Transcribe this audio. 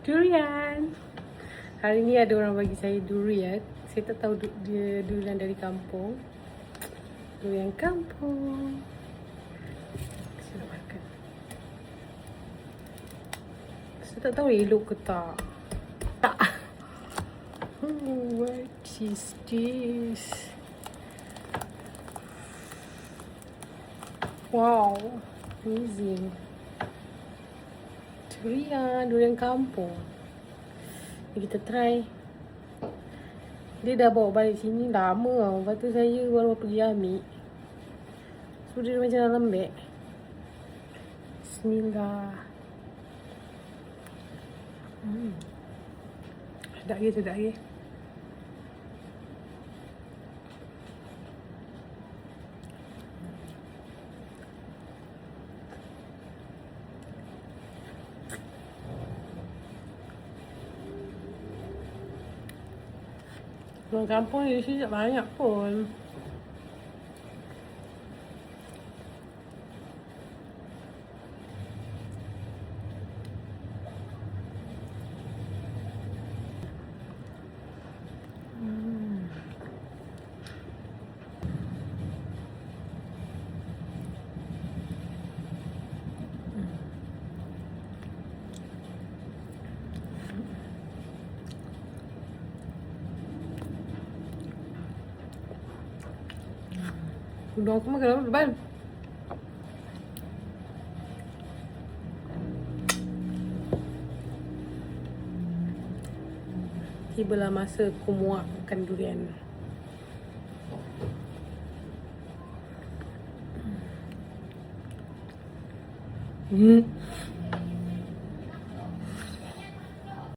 Durian. Hari ni ada orang bagi saya durian. Saya tak tahu dia durian dari kampung. Durian kampung. Saya nak makan. Saya tak tahu elok ke tak. Tak. What is this? Wow, amazing. Durian kampung. Kita try. Dia dah bawa balik sini lama tau. Lepas tu saya baru pergi ambil. So dia macam dalam beg. Bismillah. Sedap ke, sedap ke. Orang kampung di sini tak banyak pun. Udang aku makan apa, Ban? Tibalah masa aku muak makan durian.